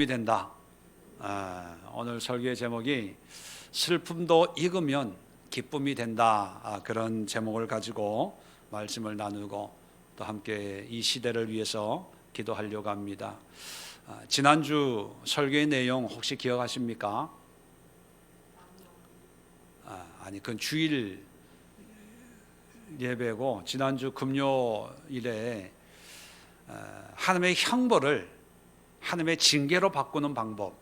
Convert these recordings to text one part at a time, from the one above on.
된다. 오늘 설교의 제목이 슬픔도 익으면 기쁨이 된다. 그런 제목을 가지고 말씀을 나누고 또 함께 이 시대를 위해서 기도하려고 합니다. 지난주 설교의 내용 혹시 기억하십니까? 그건 주일 예배고, 지난주 금요일에 하나님의 형벌을 하나님의 징계로 바꾸는 방법,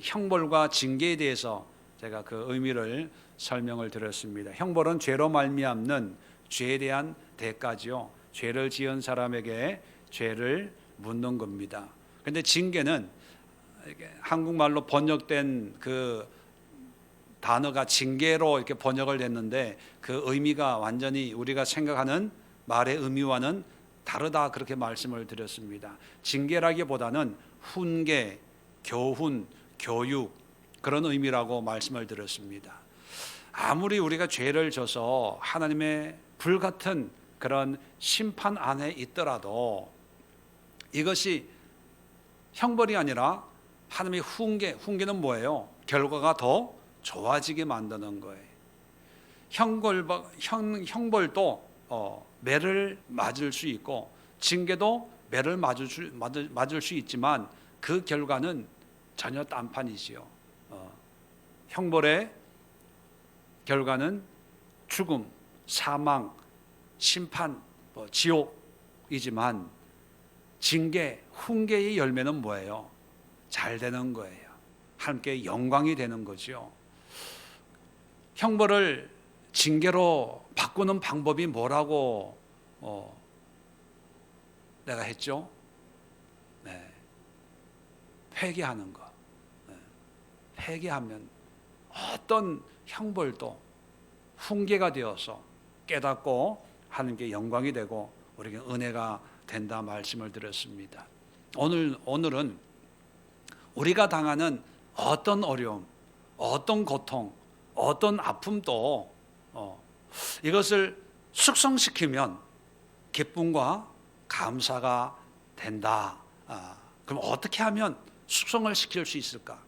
형벌과 징계에 대해서 제가 그 의미를 설명을 드렸습니다. 형벌은 죄로 말미암는 죄에 대한 대가지요. 죄를 지은 사람에게 죄를 묻는 겁니다. 그런데 징계는 한국말로 번역된 그 단어가 징계로 이렇게 번역을 했는데 그 의미가 완전히 우리가 생각하는 말의 의미와는 다르다, 그렇게 말씀을 드렸습니다. 징계라기보다는 훈계, 교훈, 교육, 그런 의미라고 말씀을 드렸습니다. 아무리 우리가 죄를 져서 하나님의 불같은 그런 심판 안에 있더라도 이것이 형벌이 아니라 하나님의 훈계는 뭐예요? 결과가 더 좋아지게 만드는 거예요. 형벌도 매를 맞을 수 있고 징계도 매를 맞을 수 있지만 그 결과는 전혀 딴판이지요. 형벌의 결과는 죽음, 사망, 심판, 지옥이지만 징계, 훈계의 열매는 뭐예요? 잘 되는 거예요. 함께 영광이 되는 거죠. 형벌을 징계로 바꾸는 방법이 뭐라고 내가 했죠? 회개하는 거. 회개하면 어떤 형벌도 훈계가 되어서 깨닫고 하나님께 영광이 되고 우리에게 은혜가 된다 말씀을 드렸습니다. 오늘은 우리가 당하는 어떤 어려움, 어떤 고통, 어떤 아픔도 이것을 숙성시키면 기쁨과 감사가 된다. 그럼 어떻게 하면 숙성을 시킬 수 있을까?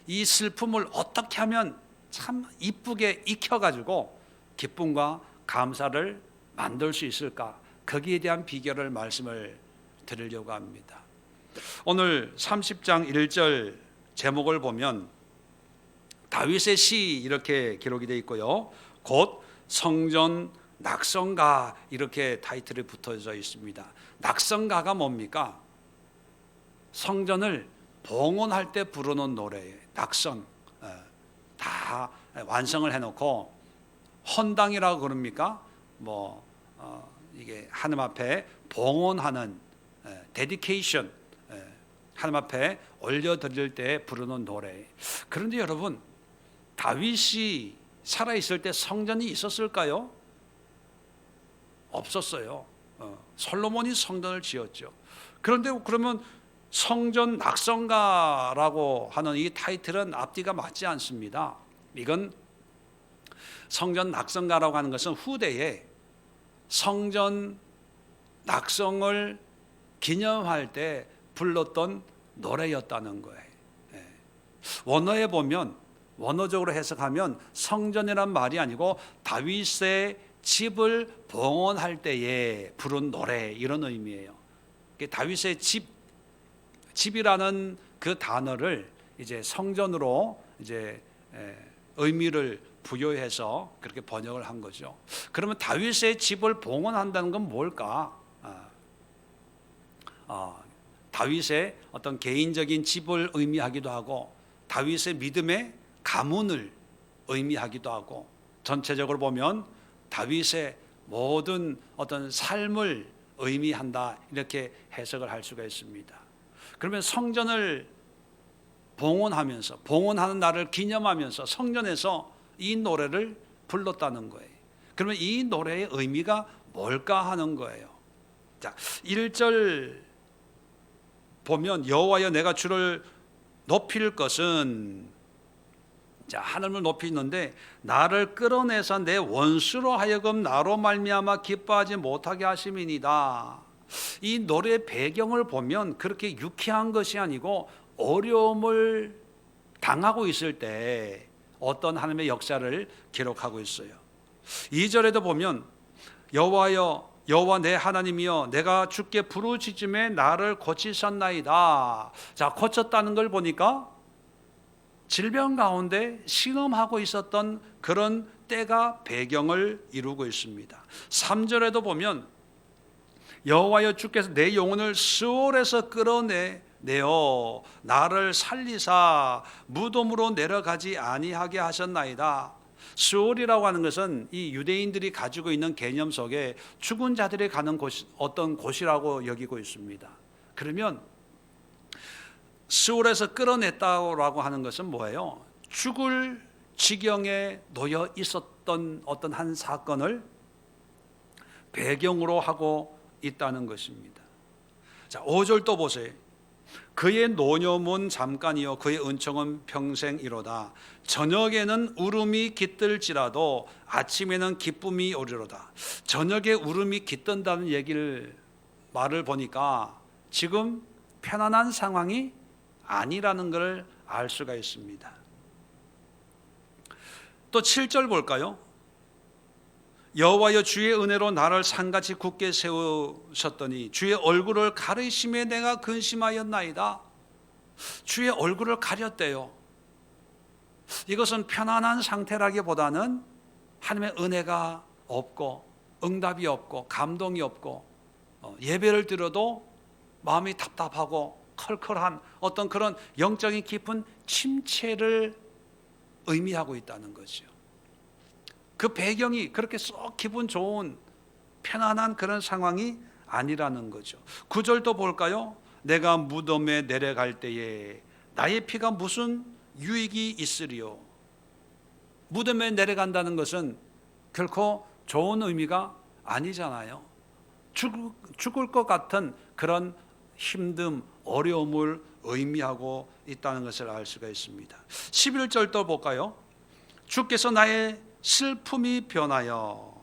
이 슬픔을 어떻게 하면 참 이쁘게 익혀가지고 기쁨과 감사를 만들 수 있을까? 거기에 대한 비결을 말씀을 드리려고 합니다. 오늘 30장 1절 제목을 보면 다윗의 시 이렇게 기록이 되어 있고요. 곧 성전 낙성가 이렇게 타이틀이 붙어져 있습니다. 낙성가가 뭡니까? 성전을 봉헌할 때 부르는 노래예요. 낙성. 다 완성을 해놓고 헌당이라고 그럽니까? 이게 하나님 앞에 봉헌하는 데디케이션, 하나님 앞에 올려드릴 때 부르는 노래. 그런데 여러분, 다윗이 살아있을 때 성전이 있었을까요? 없었어요. 솔로몬이 성전을 지었죠. 그런데 그러면 성전 낙성가라고 하는 이 타이틀은 앞뒤가 맞지 않습니다. 이건 성전 낙성가라고 하는 것은 후대에 성전 낙성을 기념할 때 불렀던 노래였다는 거예요. 원어에 보면, 원어적으로 해석하면 성전이란 말이 아니고 다윗의 집을 봉헌할 때에 부른 노래, 이런 의미예요. 다윗의 집이라는 그 단어를 이제 성전으로 이제 의미를 부여해서 그렇게 번역을 한 거죠. 그러면 다윗의 집을 봉헌한다는 건 뭘까? 다윗의 어떤 개인적인 집을 의미하기도 하고 다윗의 믿음의 가문을 의미하기도 하고 전체적으로 보면 다윗의 모든 어떤 삶을 의미한다, 이렇게 해석을 할 수가 있습니다. 그러면 성전을 봉헌하면서, 봉헌하는 날을 기념하면서 성전에서 이 노래를 불렀다는 거예요. 그러면 이 노래의 의미가 뭘까 하는 거예요. 자, 1절 보면 여호와여 내가 주를 높일 것은, 자, 하늘을 높이는데 나를 끌어내서 내 원수로 하여금 나로 말미암아 기뻐하지 못하게 하심이니이다. 이 노래의 배경을 보면 그렇게 유쾌한 것이 아니고 어려움을 당하고 있을 때 어떤 하나님의 역사를 기록하고 있어요. 2절에도 보면 여호와여 여호와 내 하나님이여 내가 주께 부르짖음에 나를 고치셨나이다. 자, 고쳤다는 걸 보니까 질병 가운데 시험하고 있었던 그런 때가 배경을 이루고 있습니다. 3절에도 보면 여호와여 주께서 내 영혼을 스올에서 끌어내어 나를 살리사 무덤으로 내려가지 아니하게 하셨나이다. 스올이라고 하는 것은 이 유대인들이 가지고 있는 개념 속에 죽은 자들이 가는 곳, 어떤 곳이라고 여기고 있습니다. 그러면 스올에서 끌어냈다고 하는 것은 뭐예요? 죽을 지경에 놓여 있었던 어떤 한 사건을 배경으로 하고 있다는 것입니다. 자, 5절 또 보세요. 그의 노염은 잠깐이요 그의 은총은 평생이로다. 저녁에는 울음이 깃들지라도 아침에는 기쁨이 오리로다. 저녁에 울음이 깃든다는 말을 보니까 지금 편안한 상황이 아니라는 걸 알 수가 있습니다. 또 7절 볼까요? 여호와여 주의 은혜로 나를 산같이 굳게 세우셨더니 주의 얼굴을 가리심에 내가 근심하였나이다. 주의 얼굴을 가렸대요. 이것은 편안한 상태라기보다는 하나님의 은혜가 없고 응답이 없고 감동이 없고 예배를 드려도 마음이 답답하고 컬컬한 어떤 그런 영적인 깊은 침체를 의미하고 있다는 거죠. 그 배경이 그렇게 썩 기분 좋은 편안한 그런 상황이 아니라는 거죠. 9절도 볼까요? 내가 무덤에 내려갈 때에 나의 피가 무슨 유익이 있으리요. 무덤에 내려간다는 것은 결코 좋은 의미가 아니잖아요. 죽을 것 같은 그런 힘듦, 어려움을 의미하고 있다는 것을 알 수가 있습니다. 11절도 볼까요? 주께서 나의 슬픔이 변하여.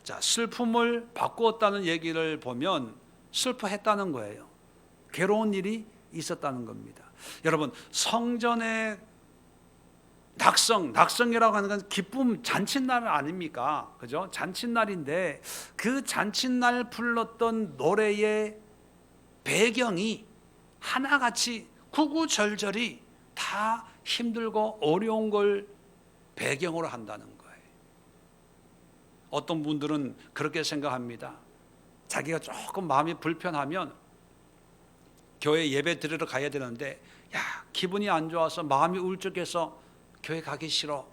자, 슬픔을 바꾸었다는 얘기를 보면 슬퍼했다는 거예요. 괴로운 일이 있었다는 겁니다. 여러분, 성전의 낙성이라고 하는 건 기쁨 잔칫날 아닙니까? 그죠? 잔칫날인데 그 잔칫날 불렀던 노래의 배경이 하나같이 구구절절이 다 힘들고 어려운 걸 배경으로 한다는 거예요. 어떤 분들은 그렇게 생각합니다. 자기가 조금 마음이 불편하면 교회 예배 드리러 가야 되는데 기분이 안 좋아서 마음이 울적해서 교회 가기 싫어,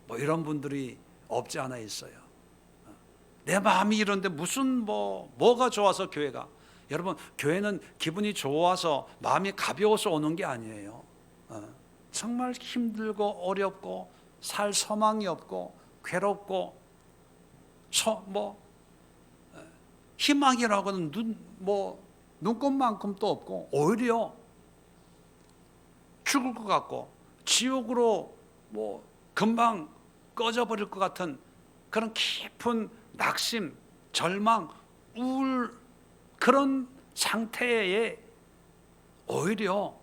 뭐 이런 분들이 없지 않아 있어요. 내 마음이 이런데 무슨 뭐가 좋아서 교회가. 여러분, 교회는 기분이 좋아서 마음이 가벼워서 오는 게 아니에요. 정말 힘들고 어렵고 살 소망이 없고 괴롭고 희망이라고는 눈꽃만큼도 없고 오히려 죽을 것 같고 지옥으로 금방 꺼져버릴 것 같은 그런 깊은 낙심, 절망, 우울, 그런 상태에 오히려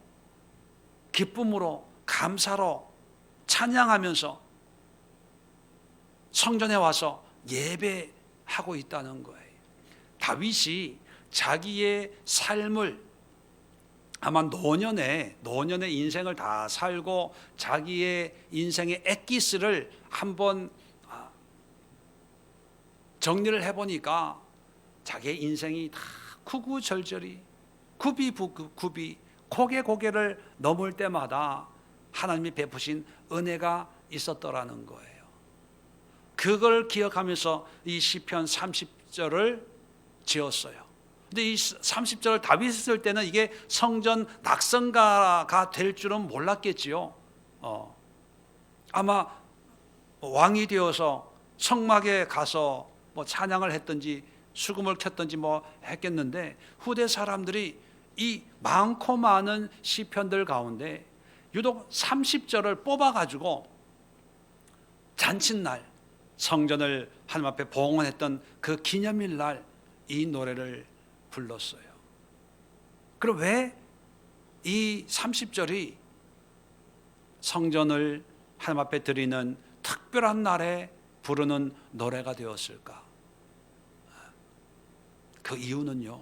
기쁨으로 감사로 찬양하면서 성전에 와서 예배하고 있다는 거예요. 다윗이 자기의 삶을 아마 노년의 인생을 다 살고 자기의 인생의 엑기스를 한번 정리를 해보니까 자기의 인생이 다 구구절절히 굽이 고개를 넘을 때마다 하나님이 베푸신 은혜가 있었더라는 거예요. 그걸 기억하면서 이 시편 30절을 지었어요. 근데 이 30절을 다윗이 쓸 때는 이게 성전 낙성가가 될 줄은 몰랐겠지요. 아마 왕이 되어서 성막에 가서 찬양을 했든지 수금을 켰든지 했겠는데 후대 사람들이 이 많고 많은 시편들 가운데 유독 30절을 뽑아가지고 잔칫날 성전을 하나님 앞에 봉헌했던 그 기념일 날 이 노래를 불렀어요. 그럼 왜 이 30절이 성전을 하나님 앞에 드리는 특별한 날에 부르는 노래가 되었을까? 그 이유는요,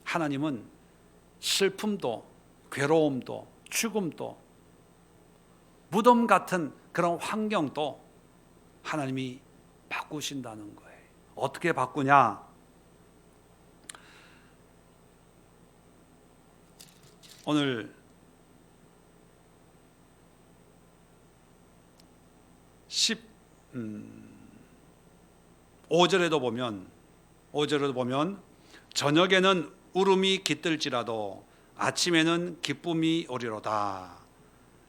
하나님은 슬픔도 괴로움도 죽음도 무덤 같은 그런 환경도 하나님이 바꾸신다는 거예요. 어떻게 바꾸냐? 오늘 5절에도 보면 저녁에는 울음이 깃들지라도 아침에는 기쁨이 오리로다.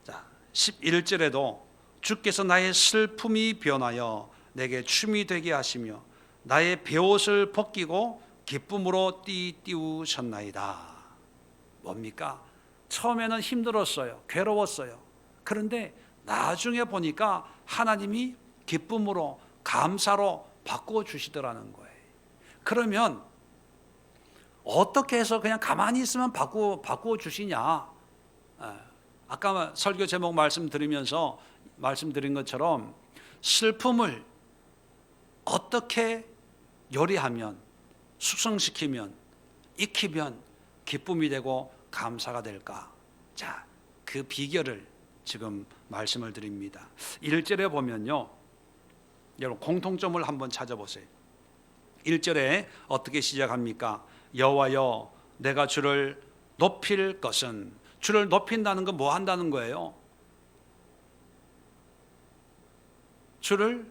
자, 11절에도 주께서 나의 슬픔이 변하여 내게 춤이 되게 하시며 나의 베옷을 벗기고 기쁨으로 띠우셨나이다. 뭡니까? 처음에는 힘들었어요. 괴로웠어요. 그런데 나중에 보니까 하나님이 기쁨으로 감사로 바꾸어 주시더라는 거예요. 그러면 어떻게 해서 그냥 가만히 있으면 바꾸어 주시냐? 아까 설교 제목 말씀드린 것처럼 슬픔을 어떻게 요리하면, 숙성시키면, 익히면 기쁨이 되고 감사가 될까? 자, 그 비결을 지금 말씀을 드립니다. 1절에 보면요, 여러분 공통점을 한번 찾아보세요. 1절에 어떻게 시작합니까? 여호와여 내가 주를 높일 것은, 주를 높인다는 건 뭐 한다는 거예요? 주를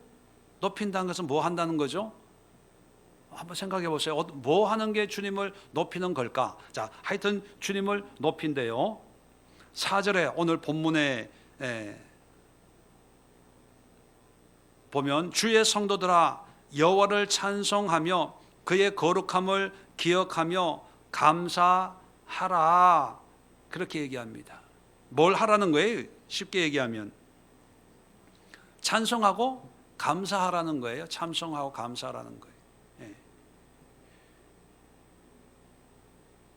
높인다는 것은 뭐 한다는 거죠? 한번 생각해 보세요. 뭐 하는 게 주님을 높이는 걸까? 자, 하여튼 주님을 높인데요, 4절에 오늘 본문에 보면 주의 성도들아 여호와를 찬송하며 그의 거룩함을 기억하며 감사하라, 그렇게 얘기합니다. 뭘 하라는 거예요? 쉽게 얘기하면 찬송하고 감사하라는 거예요. 찬송하고 감사하라는 거예요.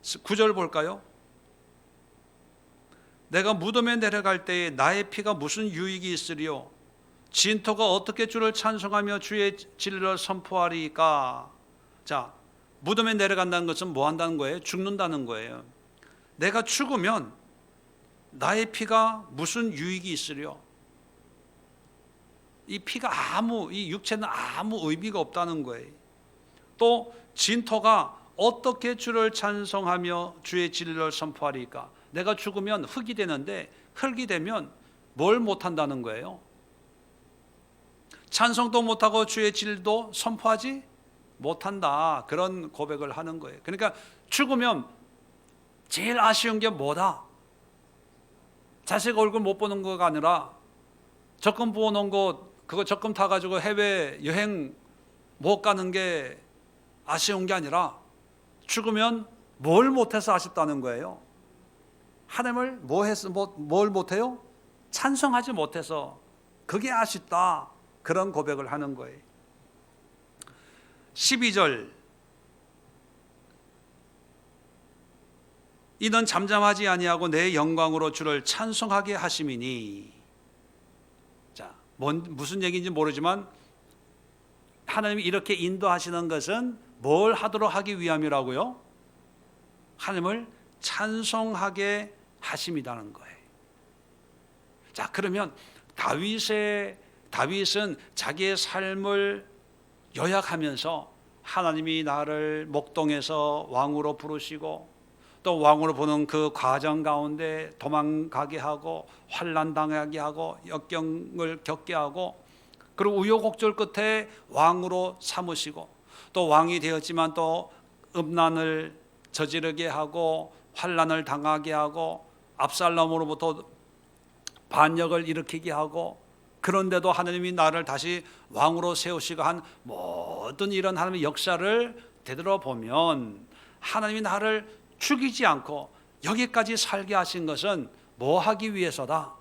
9절 볼까요? 내가 무덤에 내려갈 때에 나의 피가 무슨 유익이 있으리요? 진토가 어떻게 주를 찬송하며 주의 진리를 선포하리까? 자, 무덤에 내려간다는 것은 뭐 한다는 거예요? 죽는다는 거예요. 내가 죽으면 나의 피가 무슨 유익이 있으려? 이 피가 이 육체는 아무 의미가 없다는 거예요. 또 진토가 어떻게 주를 찬송하며 주의 진리를 선포하리까? 내가 죽으면 흙이 되는데 흙이 되면 뭘 못한다는 거예요? 찬송도 못하고 주의 진리도 선포하지 못한다, 그런 고백을 하는 거예요. 그러니까 죽으면 제일 아쉬운 게 뭐다? 자식 얼굴 못 보는 거가 아니라 적금 부어놓은 거, 그거 적금 타가지고 해외 여행 못 가는 게 아쉬운 게 아니라 죽으면 뭘 못해서 아쉽다는 거예요. 하나님을 뭘 못해요? 찬송하지 못해서 그게 아쉽다, 그런 고백을 하는 거예요. 12절 이는 잠잠하지 아니하고 내 영광으로 주를 찬송하게 하심이니. 자, 무슨 얘기인지 모르지만 하나님이 이렇게 인도하시는 것은 뭘 하도록 하기 위함이라고요? 하나님을 찬송하게 하심이라는 거예요. 자, 그러면 다윗은 자기의 삶을 요약하면서 하나님이 나를 목동에서 왕으로 부르시고 또 왕으로 보는 그 과정 가운데 도망가게 하고 환난 당하게 하고 역경을 겪게 하고 그리고 우여곡절 끝에 왕으로 삼으시고 또 왕이 되었지만 또 음란을 저지르게 하고 환난을 당하게 하고 압살롬으로부터 반역을 일으키게 하고, 그런데도 하나님이 나를 다시 왕으로 세우시고 한 모든 이런 하나님의 역사를 되돌아보면 하나님이 나를 죽이지 않고 여기까지 살게 하신 것은 뭐 하기 위해서다?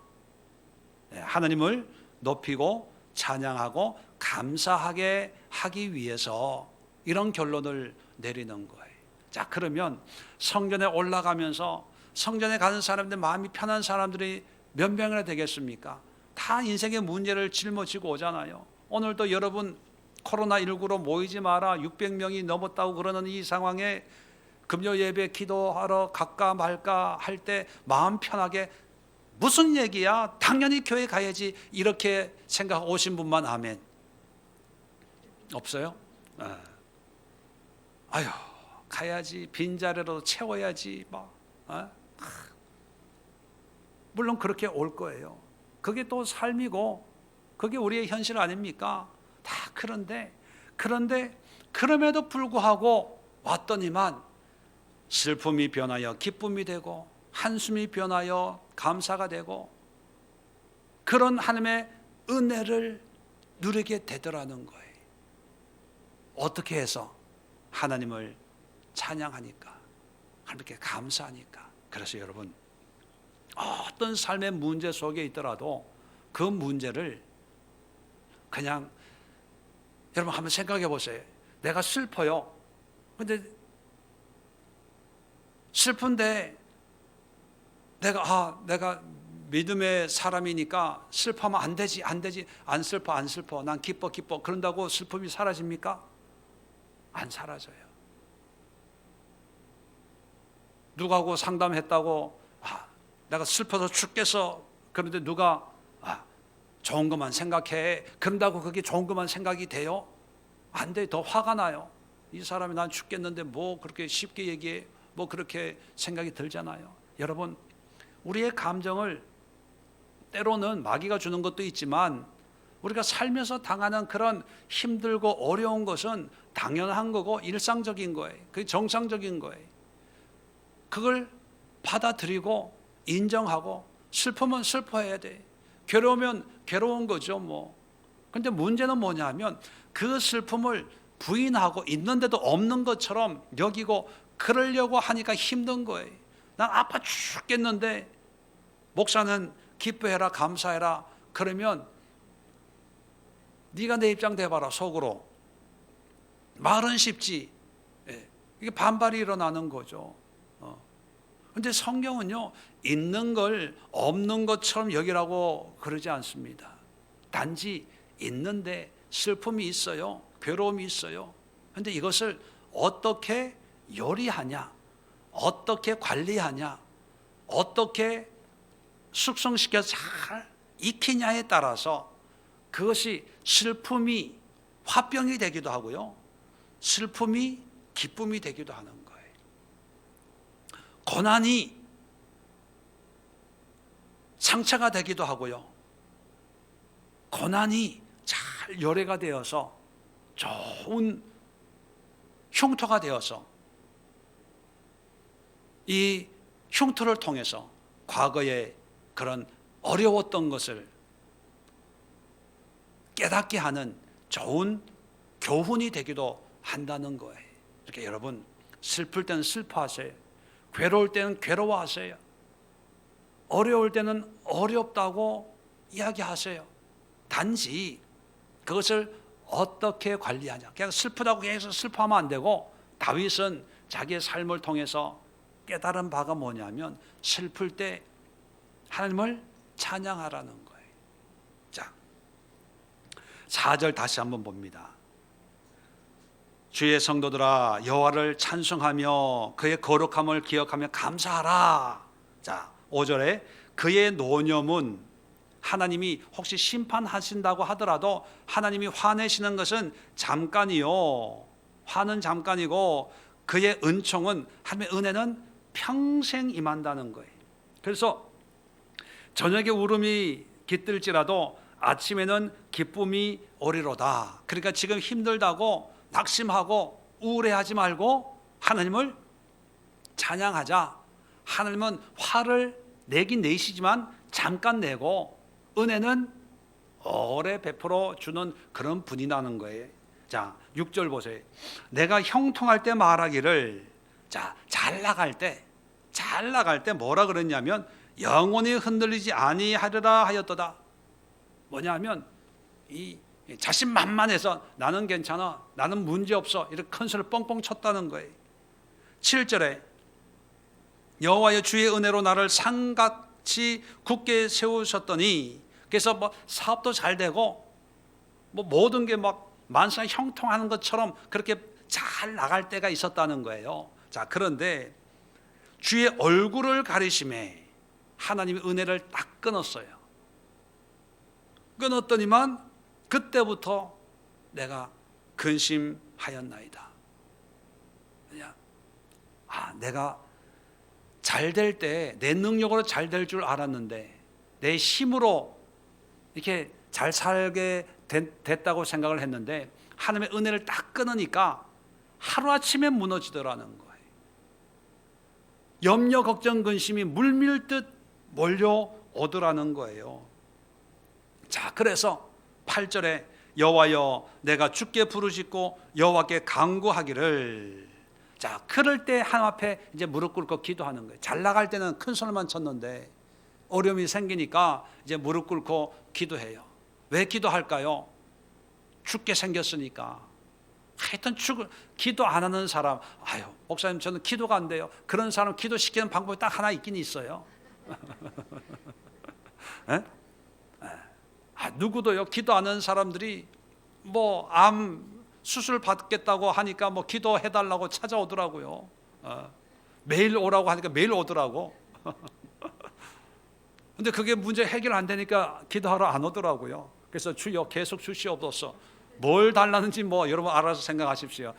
하나님을 높이고 찬양하고 감사하게 하기 위해서, 이런 결론을 내리는 거예요. 자, 그러면 성전에 올라가면서 성전에 가는 사람들, 마음이 편한 사람들이 몇 명이나 되겠습니까? 다 인생의 문제를 짊어지고 오잖아요. 오늘도 여러분 코로나19로 모이지 마라 600명이 넘었다고 그러는 이 상황에 금요 예배 기도하러 갈까 말까 할 때 마음 편하게 무슨 얘기야? 당연히 교회 가야지 이렇게 생각하고 오신 분만 아멘. 없어요? 아유 가야지, 빈자리로 채워야지 막. 물론 그렇게 올 거예요. 그게 또 삶이고 그게 우리의 현실 아닙니까? 다 그런데 그럼에도 불구하고 왔더니만 슬픔이 변하여 기쁨이 되고 한숨이 변하여 감사가 되고 그런 하나님의 은혜를 누리게 되더라는 거예요. 어떻게 해서? 하나님을 찬양하니까, 하나님께 감사하니까. 그래서 여러분 어떤 삶의 문제 속에 있더라도 그 문제를 그냥 여러분 한번 생각해 보세요. 내가 슬퍼요. 근데 슬픈데 내가 믿음의 사람이니까 슬퍼하면 안 되지. 안 슬퍼. 난 기뻐. 그런다고 슬픔이 사라집니까? 안 사라져요. 누구하고 상담했다고 내가 슬퍼서 죽겠어. 그런데 누가 좋은 것만 생각해. 그런다고 그게 좋은 것만 생각이 돼요? 안 돼. 더 화가 나요. 이 사람이 난 죽겠는데 뭐 그렇게 쉽게 얘기해. 뭐 그렇게 생각이 들잖아요. 여러분 우리의 감정을 때로는 마귀가 주는 것도 있지만 우리가 살면서 당하는 그런 힘들고 어려운 것은 당연한 거고 일상적인 거예요. 그게 정상적인 거예요. 그걸 받아들이고 인정하고 슬프면 슬퍼해야 돼. 괴로우면 괴로운 거죠 뭐. 근데 문제는 뭐냐면 그 슬픔을 부인하고 있는데도 없는 것처럼 여기고 그러려고 하니까 힘든 거예요. 난 아파 죽겠는데 목사는 기뻐해라 감사해라 그러면 네가 내 입장 대봐라. 속으로 말은 쉽지. 이게 반발이 일어나는 거죠. 그런데 성경은요 있는 걸 없는 것처럼 여기라고 그러지 않습니다. 단지 있는데 슬픔이 있어요. 괴로움이 있어요. 그런데 이것을 어떻게 요리하냐, 어떻게 관리하냐, 어떻게 숙성시켜서 잘 익히냐에 따라서 그것이 슬픔이 화병이 되기도 하고요, 슬픔이 기쁨이 되기도 하는 거예요. 고난이 상처가 되기도 하고요, 고난이 잘 요래가 되어서 좋은 흉터가 되어서 이 흉터를 통해서 과거에 그런 어려웠던 것을 깨닫게 하는 좋은 교훈이 되기도 한다는 거예요. 이렇게 여러분 슬플 때는 슬퍼하세요. 괴로울 때는 괴로워하세요. 어려울 때는 어렵다고 이야기하세요. 단지 그것을 어떻게 관리하냐. 그냥 슬프다고 계속 슬퍼하면 안 되고, 다윗은 자기의 삶을 통해서 깨달은 바가 뭐냐면 슬플 때 하나님을 찬양하라는 거예요. 자, 4절 다시 한번 봅니다. 주의 성도들아 여호와를 찬송하며 그의 거룩함을 기억하며 감사하라. 자, 5절에 그의 노념은, 하나님이 혹시 심판하신다고 하더라도 하나님이 화내시는 것은 잠깐이요, 화는 잠깐이고 그의 은총은, 하나님의 은혜는 평생 임한다는 거예요. 그래서 저녁에 울음이 깃들지라도 아침에는 기쁨이 오리로다. 그러니까 지금 힘들다고 낙심하고 우울해하지 말고 하나님을 찬양하자. 하나님은 화를 내긴 내시지만 잠깐 내고 은혜는 오래 베풀어 주는 그런 분이 나는 거예요. 자, 6절 보세요. 내가 형통할 때 말하기를, 자, 잘 나갈 때 뭐라 그랬냐면 영원히 흔들리지 아니하리라 하였도다. 뭐냐면 이 자신만만해서 나는 괜찮아, 나는 문제없어, 이렇게 큰 소리를 뻥뻥 쳤다는 거예요. 7절에 여호와의 주의 은혜로 나를 상같이 굳게 세우셨더니, 그래서 뭐 사업도 잘 되고 뭐 모든 게 막 만사 형통하는 것처럼 그렇게 잘 나갈 때가 있었다는 거예요. 자, 그런데 주의 얼굴을 가리심에 하나님의 은혜를 딱 끊었어요. 끊었더니만 그때부터 내가 근심하였나이다. 내가 잘 될 때 내 능력으로 잘 될 줄 알았는데 내 힘으로 이렇게 잘 살게 됐다고 생각을 했는데 하나님의 은혜를 딱 끊으니까 하루아침에 무너지더라는 거예요. 염려, 걱정, 근심이 물밀듯 몰려오더라는 거예요. 자, 그래서 8절에 여호와여 내가 주께 부르짖고 여호와께 간구하기를. 자, 그럴 때 하나님 앞에 이제 무릎 꿇고 기도하는 거예요. 잘 나갈 때는 큰 소리만 쳤는데 어려움이 생기니까 이제 무릎 꿇고 기도해요. 왜 기도할까요? 죽게 생겼으니까. 하여튼 기도 안 하는 사람, 아유 목사님 저는 기도가 안 돼요. 그런 사람 기도시키는 방법이 딱 하나 있긴 있어요. 누구도요, 기도 안 하는 사람들이 뭐 암 수술 받겠다고 하니까 뭐 기도해달라고 찾아오더라고요. 매일 오라고 하니까 매일 오더라고. 근데 그게 문제 해결 안 되니까 기도하러 안 오더라고요. 그래서 주여 계속 주시옵소서. 뭘 달라는지 뭐 여러분 알아서 생각하십시오.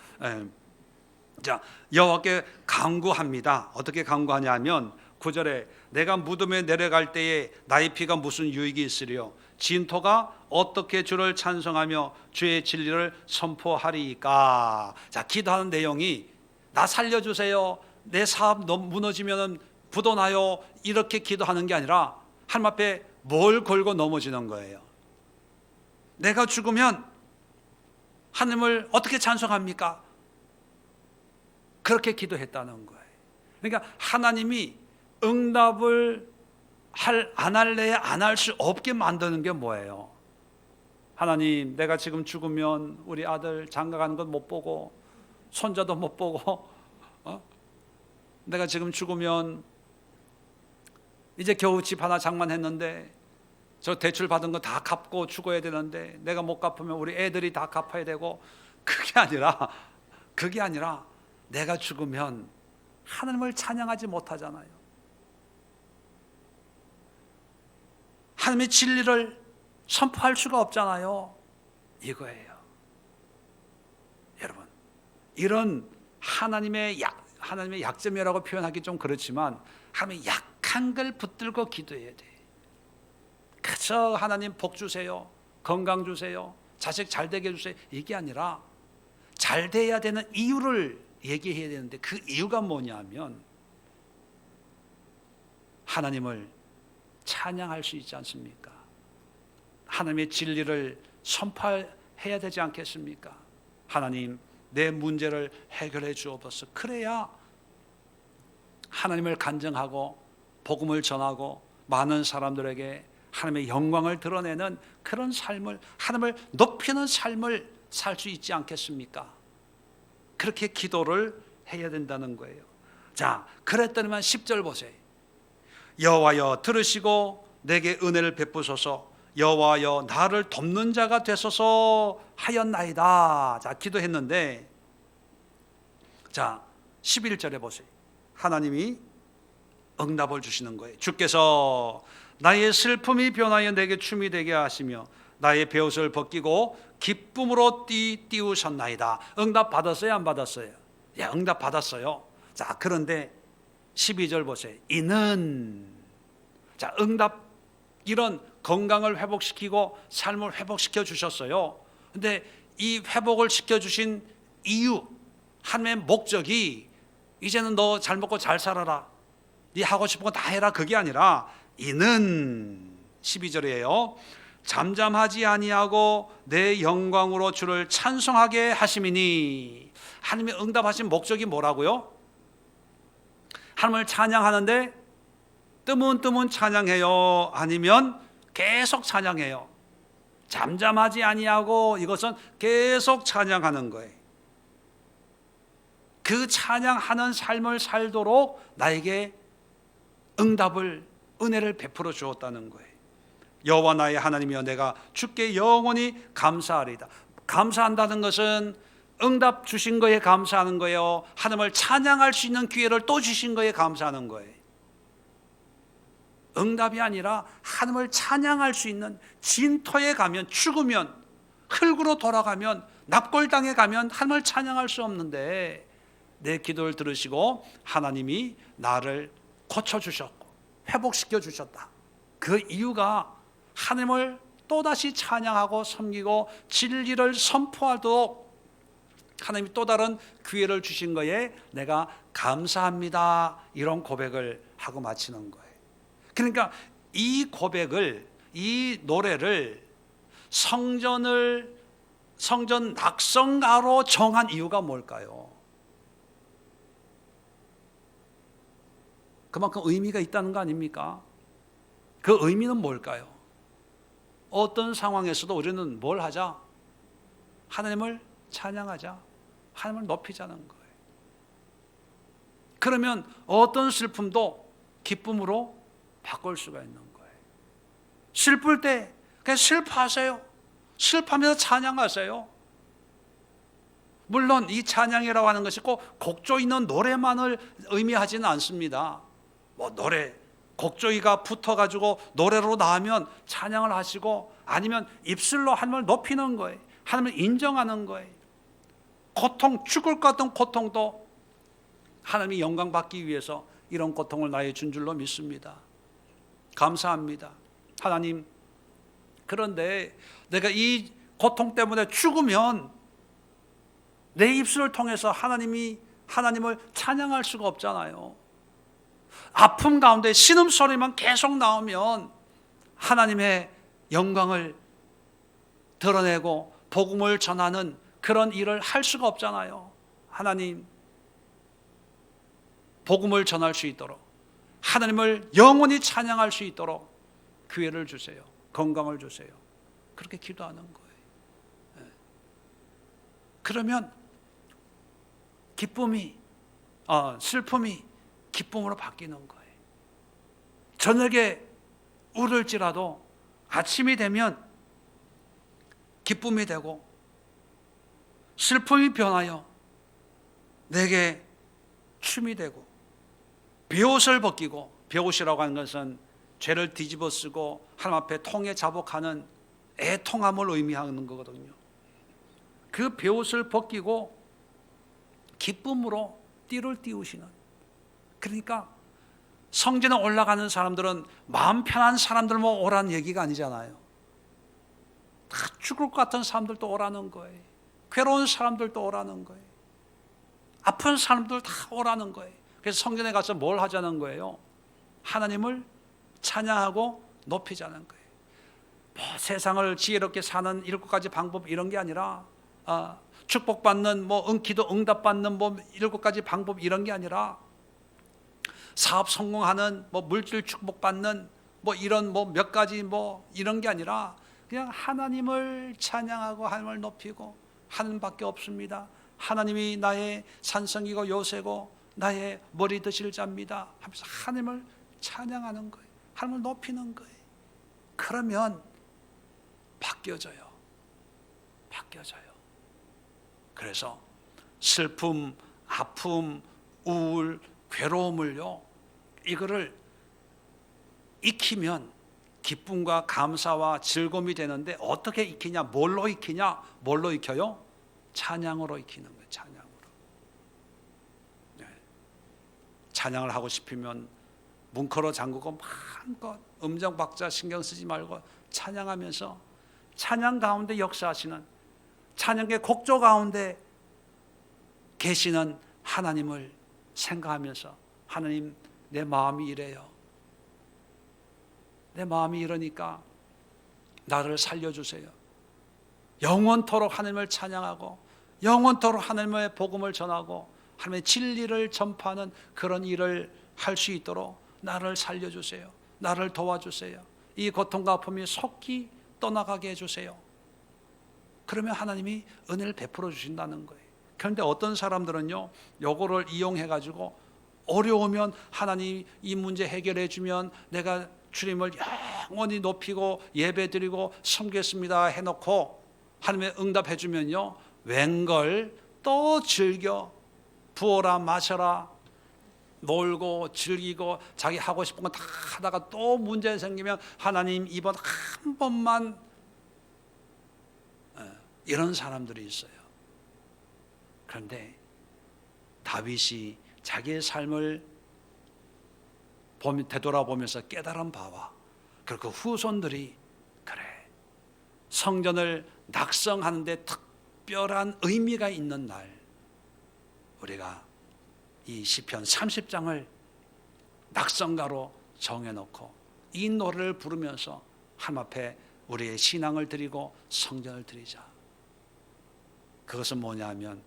자, 여호와께 간구합니다. 어떻게 간구하냐면 9절에 내가 무덤에 내려갈 때에 나의 피가 무슨 유익이 있으리요? 진토가 어떻게 주를 찬송하며 주의 진리를 선포하리이까? 자, 기도하는 내용이 나 살려주세요, 내 사업 너무 무너지면 부도나요, 이렇게 기도하는 게 아니라 하나님 앞에 뭘 걸고 넘어지는 거예요. 내가 죽으면 하나님을 어떻게 찬송합니까? 그렇게 기도했다는 거예요. 그러니까 하나님이 응답을 안 할래야 안 할 수 없게 만드는 게 뭐예요? 하나님, 내가 지금 죽으면 우리 아들 장가가는 것 못 보고 손자도 못 보고 내가 지금 죽으면 이제 겨우 집 하나 장만했는데 저 대출 받은 거 다 갚고 죽어야 되는데 내가 못 갚으면 우리 애들이 다 갚아야 되고, 그게 아니라 내가 죽으면 하나님을 찬양하지 못하잖아요. 하나님의 진리를 선포할 수가 없잖아요. 이거예요. 여러분, 이런 하나님의 약점이라고 표현하기 좀 그렇지만 하나님의 약한 걸 붙들고 기도해야 돼. 그저 하나님 복 주세요, 건강 주세요, 자식 잘 되게 해주세요, 이게 아니라 잘 돼야 되는 이유를 얘기해야 되는데 그 이유가 뭐냐면 하나님을 찬양할 수 있지 않습니까? 하나님의 진리를 선포해야 되지 않겠습니까? 하나님, 내 문제를 해결해 주옵소서. 그래야 하나님을 간증하고 복음을 전하고 많은 사람들에게 하나님의 영광을 드러내는 그런 삶을, 하나님을 높이는 삶을 살 수 있지 않겠습니까? 그렇게 기도를 해야 된다는 거예요. 자, 그랬더니만 10절 보세요. 여호와여 들으시고 내게 은혜를 베푸소서. 여호와여 나를 돕는 자가 되소서 하였나이다. 자, 기도했는데, 자 11절에 보세요. 하나님이 응답을 주시는 거예요. 주께서 나의 슬픔이 변하여 내게 춤이 되게 하시며 나의 베옷을 벗기고 기쁨으로 띄우셨나이다. 응답 받았어요, 안 받았어요? 예, 응답 받았어요. 자, 그런데 12절 보세요. 이는, 자, 응답, 이런 건강을 회복시키고 삶을 회복시켜 주셨어요. 근데 이 회복을 시켜 주신 이유, 하나님의 목적이 이제는 너 잘 먹고 잘 살아라, 네 하고 싶은 거 다 해라, 그게 아니라 이는 12절이에요. 잠잠하지 아니하고 내 영광으로 주를 찬송하게 하심이니. 하나님의 응답하신 목적이 뭐라고요? 하나님을 찬양하는데 뜨문뜨문 찬양해요, 아니면 계속 찬양해요? 잠잠하지 아니하고, 이것은 계속 찬양하는 거예요. 그 찬양하는 삶을 살도록 나에게 응답을, 은혜를 베풀어 주었다는 거예요. 여호와 나의 하나님이여 내가 주께 영원히 감사하리이다. 감사한다는 것은 응답 주신 거에 감사하는 거예요, 하나님을 찬양할 수 있는 기회를 또 주신 거에 감사하는 거예요. 응답이 아니라 하나님을 찬양할 수 있는, 진토에 가면, 죽으면, 흙으로 돌아가면, 납골당에 가면 하나님을 찬양할 수 없는데 내 기도를 들으시고 하나님이 나를 고쳐주셨고 회복시켜 주셨다. 그 이유가 하나님을 또다시 찬양하고 섬기고 진리를 선포하도록 하나님이 또 다른 기회를 주신 거에 내가 감사합니다, 이런 고백을 하고 마치는 거예요. 그러니까 이 고백을, 이 노래를 성전 낙성가로 정한 이유가 뭘까요? 그만큼 의미가 있다는 거 아닙니까? 그 의미는 뭘까요? 어떤 상황에서도 우리는 뭘 하자? 하나님을 찬양하자, 하나님을 높이자는 거예요. 그러면 어떤 슬픔도 기쁨으로 바꿀 수가 있는 거예요. 슬플 때 그냥 슬퍼하세요. 슬퍼하면서 찬양하세요. 물론 이 찬양이라고 하는 것이 꼭 곡조 있는 노래만을 의미하지는 않습니다. 뭐 노래, 곡조이가 붙어가지고 노래로 나오면 찬양을 하시고, 아니면 입술로 하나님을 높이는 거예요. 하나님을 인정하는 거예요. 고통, 죽을 것 같은 고통도 하나님이 영광 받기 위해서 이런 고통을 나의 준 줄로 믿습니다. 감사합니다, 하나님. 그런데 내가 이 고통 때문에 죽으면 내 입술을 통해서 하나님을 찬양할 수가 없잖아요. 아픔 가운데 신음소리만 계속 나오면 하나님의 영광을 드러내고 복음을 전하는 그런 일을 할 수가 없잖아요. 하나님, 복음을 전할 수 있도록, 하나님을 영원히 찬양할 수 있도록 기회를 주세요. 건강을 주세요. 그렇게 기도하는 거예요. 그러면 슬픔이 기쁨으로 바뀌는 거예요. 저녁에 울을지라도 아침이 되면 기쁨이 되고, 슬픔이 변하여 내게 춤이 되고, 베옷을 벗기고, 베옷이라고 하는 것은 죄를 뒤집어 쓰고 하나님 앞에 통해 자복하는 애통함을 의미하는 거거든요. 그 베옷을 벗기고 기쁨으로 띠를 띄우시는, 그러니까 성전에 올라가는 사람들은 마음 편한 사람들만 오라는 얘기가 아니잖아요. 다 죽을 것 같은 사람들도 오라는 거예요. 괴로운 사람들도 오라는 거예요. 아픈 사람들 다 오라는 거예요. 그래서 성전에 가서 뭘 하자는 거예요? 하나님을 찬양하고 높이자는 거예요. 뭐 세상을 지혜롭게 사는 7가지 방법 이런 게 아니라, 축복받는 기도 응답받는 7가지 방법 이런 게 아니라, 사업 성공하는 물질 축복받는 이런 몇 가지 이런 게 아니라, 그냥 하나님을 찬양하고 하나님을 높이고, 하나님밖에 없습니다, 하나님이 나의 산성이고 요새고 나의 머리 드실 자입니다 하면서 하나님을 찬양하는 거예요. 하나님을 높이는 거예요. 그러면 바뀌어져요. 그래서 슬픔, 아픔, 우울, 괴로움을요, 이거를 익히면 기쁨과 감사와 즐거움이 되는데, 어떻게 익히냐? 뭘로 익혀요? 찬양으로 익히는 거예요. 찬양으로. 네. 찬양을 하고 싶으면 문커로 잠그고 마음껏 음정 박자 신경 쓰지 말고 찬양하면서, 찬양 가운데 역사하시는, 찬양의 곡조 가운데 계시는 하나님을 생각하면서, 하나님, 내 마음이 이래요. 내 마음이 이러니까 나를 살려주세요. 영원토록 하나님을 찬양하고 영원토록 하나님의 복음을 전하고 하나님의 진리를 전파하는 그런 일을 할 수 있도록 나를 살려주세요. 나를 도와주세요. 이 고통과 아픔이 속히 떠나가게 해주세요. 그러면 하나님이 은혜를 베풀어 주신다는 거예요. 그런데 어떤 사람들은요, 요거를 이용해 가지고 어려우면 하나님 이 문제 해결해 주면 내가 주님을 영원히 높이고 예배드리고 섬기겠습니다 해놓고 하나님의 응답해 주면요, 웬걸 또 즐겨 부어라 마셔라 놀고 즐기고 자기 하고 싶은 거 다 하다가 또 문제 생기면 하나님 이번 한 번만, 이런 사람들이 있어요. 그런데 다윗이 자기의 삶을 되돌아보면서 깨달은 바와 그리고 후손들이 그래, 성전을 낙성하는데 특별한 의미가 있는 날 우리가 이 시편 30장을 낙성가로 정해놓고 이 노래를 부르면서 하나님 앞에 우리의 신앙을 드리고 성전을 드리자. 그것은 뭐냐면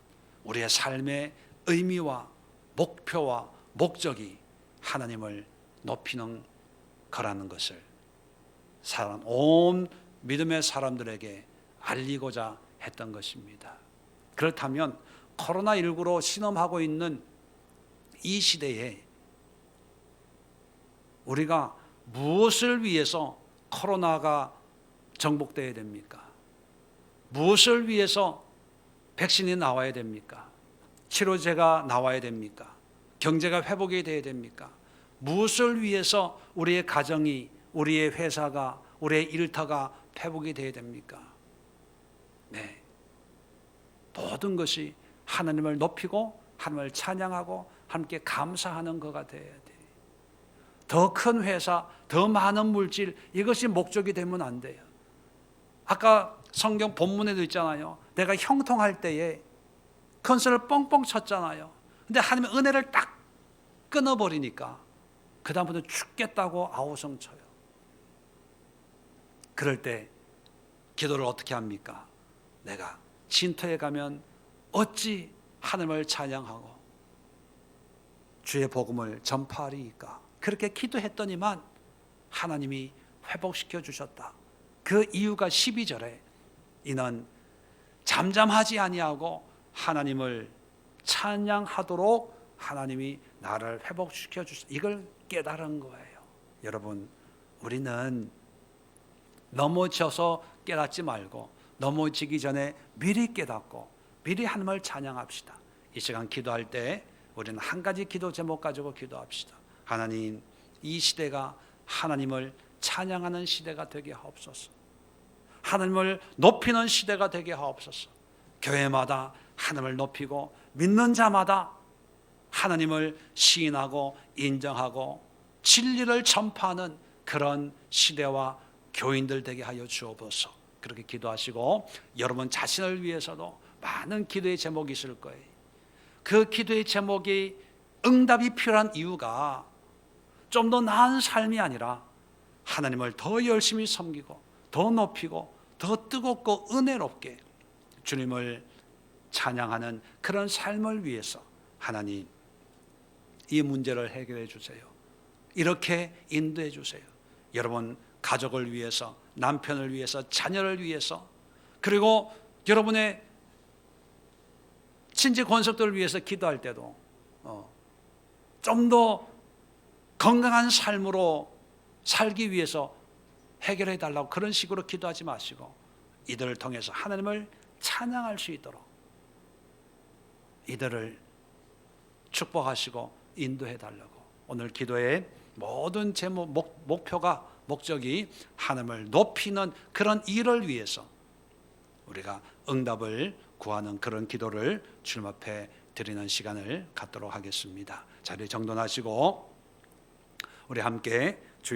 우리의 삶의 의미와 목표와 목적이 하나님을 높이는 거라는 것을 온 믿음의 사람들에게 알리고자 했던 것입니다. 그렇다면 코로나19로 신음하고 있는 이 시대에 우리가 무엇을 위해서 코로나가 정복되어야 됩니까? 무엇을 위해서 백신이 나와야 됩니까? 치료제가 나와야 됩니까? 경제가 회복이 돼야 됩니까? 무엇을 위해서 우리의 가정이, 우리의 회사가, 우리의 일터가 회복이 돼야 됩니까? 네, 모든 것이 하나님을 높이고 하나님을 찬양하고 함께 감사하는 것가 되어야 돼. 더 큰 회사, 더 많은 물질, 이것이 목적이 되면 안 돼요. 아까 성경 본문에도 있잖아요. 내가 형통할 때에 컨설을 뻥뻥 쳤잖아요. 근데 하나님의 은혜를 딱 끊어버리니까 그 다음부터 죽겠다고 아우성 쳐요. 그럴 때 기도를 어떻게 합니까? 내가 진토에 가면 어찌 하나님을 찬양하고 주의 복음을 전파하리이까. 그렇게 기도했더니만 하나님이 회복시켜 주셨다. 그 이유가 12절에 이는 잠잠하지 아니하고 하나님을 찬양하도록 하나님이 나를 회복시켜 주셨다. 이걸 깨달은 거예요. 여러분, 우리는 넘어져서 깨닫지 말고 넘어지기 전에 미리 깨닫고 미리 하나님을 찬양합시다. 이 시간 기도할 때 우리는 한 가지 기도 제목 가지고 기도합시다. 하나님, 이 시대가 하나님을 찬양하는 시대가 되게 하옵소서. 하나님을 높이는 시대가 되게 하옵소서. 교회마다 하나님을 높이고 믿는 자마다 하나님을 시인하고 인정하고 진리를 전파하는 그런 시대와 교인들 되게 하여 주옵소서. 그렇게 기도하시고 여러분 자신을 위해서도 많은 기도의 제목이 있을 거예요. 그 기도의 제목이 응답이 필요한 이유가 좀 더 나은 삶이 아니라 하나님을 더 열심히 섬기고 더 높이고 더 뜨겁고 은혜롭게 주님을 찬양하는 그런 삶을 위해서 하나님 이 문제를 해결해 주세요. 이렇게 인도해 주세요. 여러분 가족을 위해서, 남편을 위해서, 자녀를 위해서, 그리고 여러분의 친지 권속들을 위해서 기도할 때도 좀 더 건강한 삶으로 살기 위해서 해결해 달라고 그런 식으로 기도하지 마시고 이들을 통해서 하나님을 찬양할 수 있도록 이들을 축복하시고 인도해 달라고. 오늘 기도의 모든 제목, 목표가, 목적이 하나님을 높이는 그런 일을 위해서 우리가 응답을 구하는 그런 기도를 주님 앞에 드리는 시간을 갖도록 하겠습니다. 자리 정돈하시고 우리 함께 주여